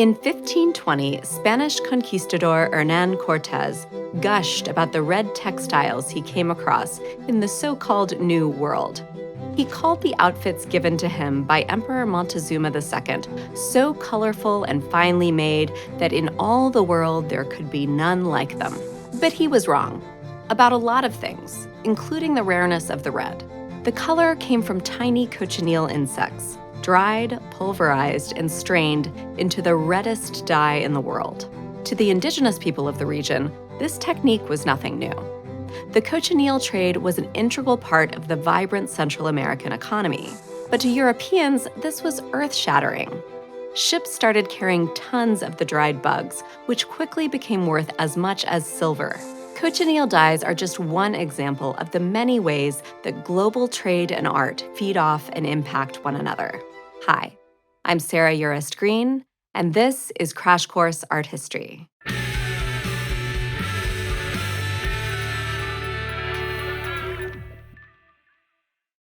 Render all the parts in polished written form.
In 1520, Spanish conquistador Hernan Cortes gushed about the red textiles he came across in the so-called New World. He called the outfits given to him by Emperor Montezuma II so colorful and finely made that in all the world there could be none like them. But he was wrong about a lot of things, including the rareness of the red. The color came from tiny cochineal insects, dried, pulverized, and strained into the reddest dye in the world. To the indigenous people of the region, this technique was nothing new. The cochineal trade was an integral part of the vibrant Central American economy. But to Europeans, this was earth-shattering. Ships started carrying tons of the dried bugs, which quickly became worth as much as silver. Cochineal dyes are just one example of the many ways that global trade and art feed off and impact one another. Hi, I'm Sarah Urist Green, and this is Crash Course Art History.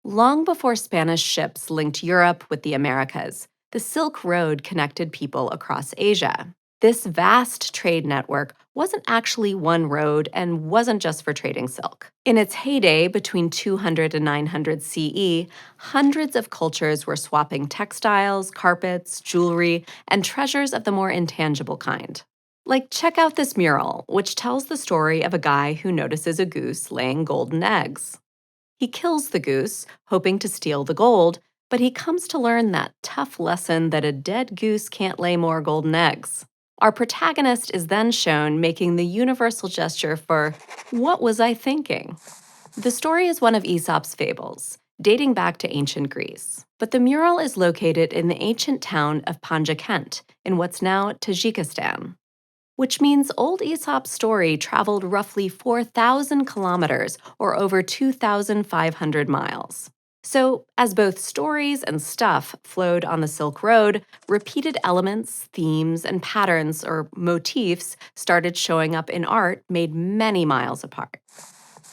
Long before Spanish ships linked Europe with the Americas, the Silk Road connected people across Asia. This vast trade network wasn't actually one road and wasn't just for trading silk. In its heyday between 200 and 900 CE, hundreds of cultures were swapping textiles, carpets, jewelry, and treasures of the more intangible kind. Like, check out this mural, which tells the story of a guy who notices a goose laying golden eggs. He kills the goose, hoping to steal the gold, but he comes to learn that tough lesson that a dead goose can't lay more golden eggs. Our protagonist is then shown making the universal gesture for, "What was I thinking?" The story is one of Aesop's fables, dating back to ancient Greece. But the mural is located in the ancient town of Panjakent, in what's now Tajikistan, which means old Aesop's story traveled roughly 4,000 kilometers, or over 2,500 miles. So, as both stories and stuff flowed on the Silk Road, repeated elements, themes, and patterns or motifs started showing up in art made many miles apart.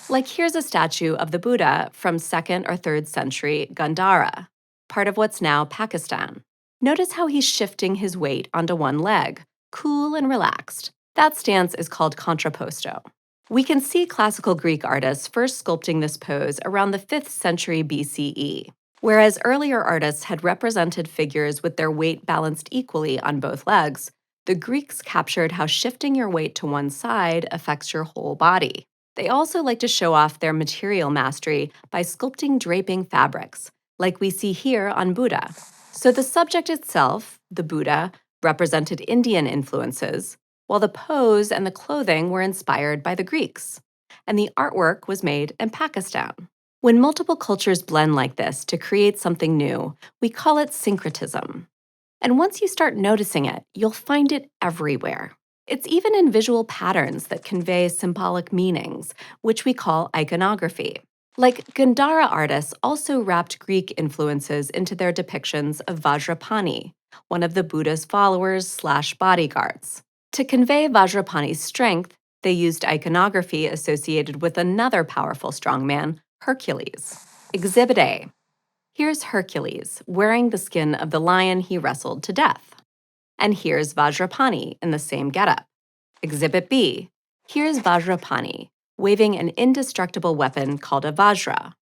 Like, here's a statue of the Buddha from 2nd or 3rd century Gandhara, part of what's now Pakistan. Notice how he's shifting his weight onto one leg, cool and relaxed. That stance is called contrapposto. We can see classical Greek artists first sculpting this pose around the 5th century BCE, whereas earlier artists had represented figures with their weight balanced equally on both legs. The Greeks captured how shifting your weight to one side affects your whole body. They also like to show off their material mastery by sculpting draping fabrics, like we see here on Buddha. So the subject itself, the Buddha, represented Indian influences, while the pose and the clothing were inspired by the Greeks, and the artwork was made in Pakistan. When multiple cultures blend like this to create something new, we call it syncretism. And once you start noticing it, you'll find it everywhere. It's even in visual patterns that convey symbolic meanings, which we call iconography. Like, Gandhara artists also wrapped Greek influences into their depictions of Vajrapani, one of the Buddha's followers/bodyguards. To convey Vajrapani's strength, they used iconography associated with another powerful strongman, Hercules. Exhibit A. Here's Hercules, wearing the skin of the lion he wrestled to death. And here's Vajrapani in the same getup. Exhibit B. Here's Vajrapani, waving an indestructible weapon called a vajra.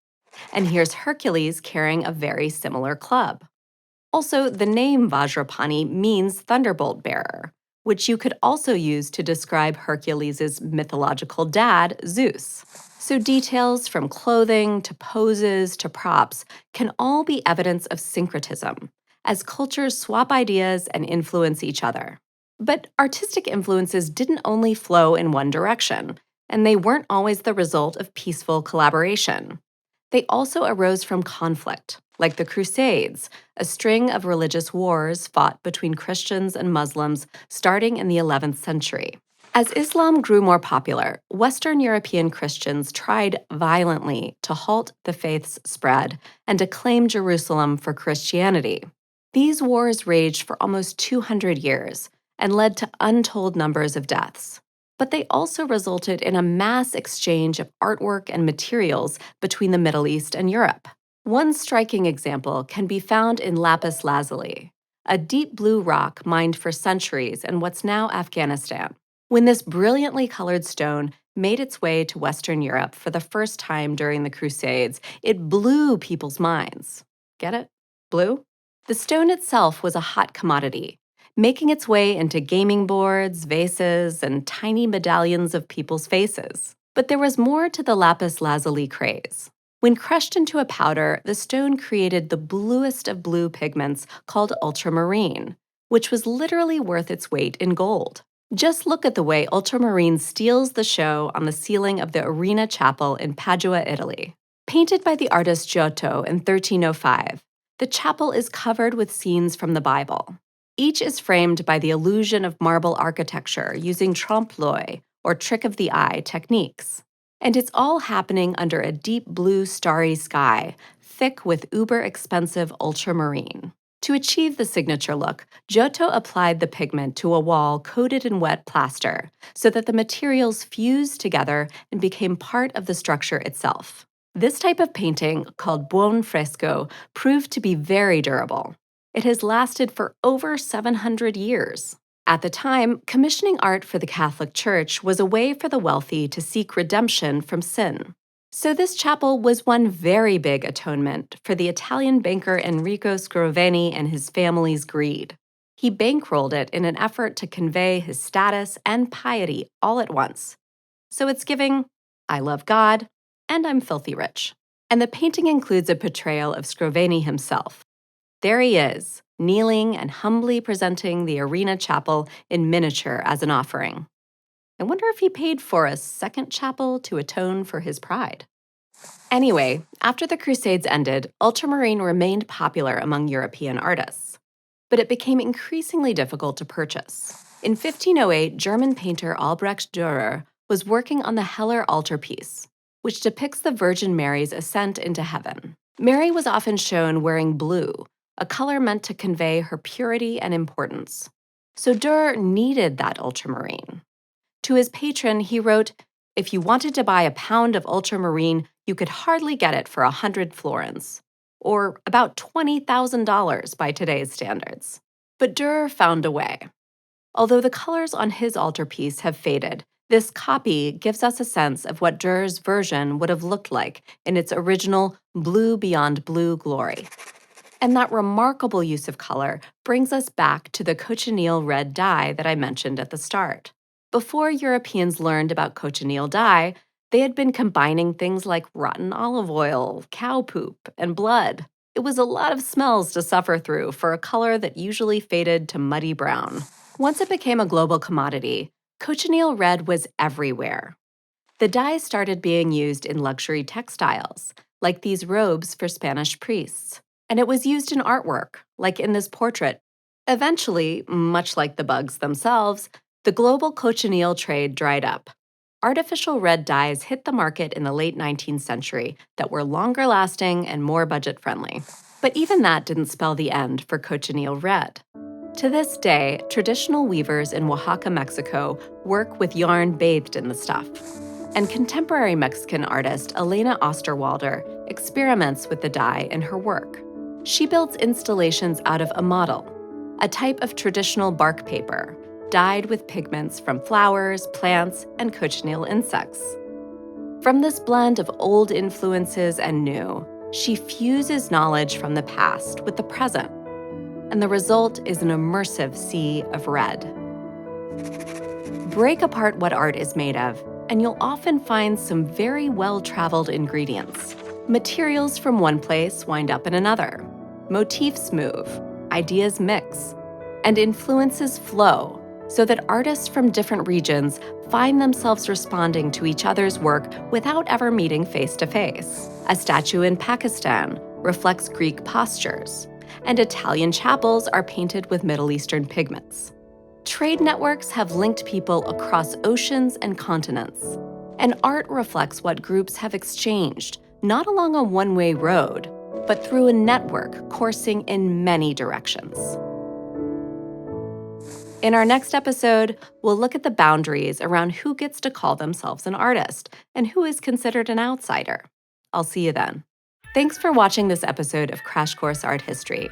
And here's Hercules carrying a very similar club. Also, the name Vajrapani means thunderbolt bearer, which you could also use to describe Hercules' mythological dad, Zeus. So details from clothing to poses to props can all be evidence of syncretism, as cultures swap ideas and influence each other. But artistic influences didn't only flow in one direction, and they weren't always the result of peaceful collaboration. They also arose from conflict, like the Crusades, a string of religious wars fought between Christians and Muslims starting in the 11th century. As Islam grew more popular, Western European Christians tried violently to halt the faith's spread and to claim Jerusalem for Christianity. These wars raged for almost 200 years and led to untold numbers of deaths. But they also resulted in a mass exchange of artwork and materials between the Middle East and Europe. One striking example can be found in lapis lazuli, a deep blue rock mined for centuries in what's now Afghanistan. When this brilliantly colored stone made its way to Western Europe for the first time during the Crusades, it blew people's minds. Get it? Blue? The stone itself was a hot commodity, making its way into gaming boards, vases, and tiny medallions of people's faces. But there was more to the lapis lazuli craze. When crushed into a powder, the stone created the bluest of blue pigments called ultramarine, which was literally worth its weight in gold. Just look at the way ultramarine steals the show on the ceiling of the Arena Chapel in Padua, Italy. Painted by the artist Giotto in 1305, the chapel is covered with scenes from the Bible. Each is framed by the illusion of marble architecture using trompe-l'oeil, or trick of the eye, techniques. And it's all happening under a deep blue starry sky, thick with uber-expensive ultramarine. To achieve the signature look, Giotto applied the pigment to a wall coated in wet plaster so that the materials fused together and became part of the structure itself. This type of painting, called buon fresco, proved to be very durable. It has lasted for over 700 years. At the time, commissioning art for the Catholic Church was a way for the wealthy to seek redemption from sin. So this chapel was one very big atonement for the Italian banker Enrico Scrovegni and his family's greed. He bankrolled it in an effort to convey his status and piety all at once. So it's giving, I love God, and I'm filthy rich. And the painting includes a portrayal of Scrovegni himself. There he is, kneeling and humbly presenting the Arena Chapel in miniature as an offering. I wonder if he paid Forrest's second chapel to atone for his pride. Anyway, after the Crusades ended, ultramarine remained popular among European artists. But it became increasingly difficult to purchase. In 1508, German painter Albrecht Dürer was working on the Heller altarpiece, which depicts the Virgin Mary's ascent into heaven. Mary was often shown wearing blue, a color meant to convey her purity and importance. So Dürer needed that ultramarine. To his patron, he wrote, "If you wanted to buy a pound of ultramarine, you could hardly get it for 100 florins, or about $20,000 by today's standards." But Dürer found a way. Although the colors on his altarpiece have faded, this copy gives us a sense of what Dürer's version would have looked like in its original blue beyond blue glory. And that remarkable use of color brings us back to the cochineal red dye that I mentioned at the start. Before Europeans learned about cochineal dye, they had been combining things like rotten olive oil, cow poop, and blood. It was a lot of smells to suffer through for a color that usually faded to muddy brown. Once it became a global commodity, cochineal red was everywhere. The dye started being used in luxury textiles, like these robes for Spanish priests. And it was used in artwork, like in this portrait. Eventually, much like the bugs themselves, the global cochineal trade dried up. Artificial red dyes hit the market in the late 19th century that were longer lasting and more budget-friendly. But even that didn't spell the end for cochineal red. To this day, traditional weavers in Oaxaca, Mexico, work with yarn bathed in the stuff. And contemporary Mexican artist Elena Osterwalder experiments with the dye in her work. She builds installations out of a model, a type of traditional bark paper, dyed with pigments from flowers, plants, and cochineal insects. From this blend of old influences and new, she fuses knowledge from the past with the present, and the result is an immersive sea of red. Break apart what art is made of, and you'll often find some very well-traveled ingredients. Materials from one place wind up in another. Motifs move, ideas mix, and influences flow so that artists from different regions find themselves responding to each other's work without ever meeting face to face. A statue in Pakistan reflects Greek postures, and Italian chapels are painted with Middle Eastern pigments. Trade networks have linked people across oceans and continents, and art reflects what groups have exchanged, not along a one-way road, but through a network coursing in many directions. In our next episode, we'll look at the boundaries around who gets to call themselves an artist and who is considered an outsider. I'll see you then. Thanks for watching this episode of Crash Course Art History.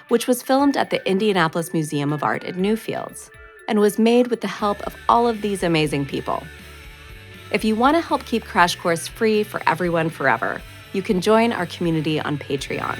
which was filmed at the Indianapolis Museum of Art in Newfields and was made with the help of all of these amazing people. If you want to help keep Crash Course free for everyone forever, you can join our community on Patreon.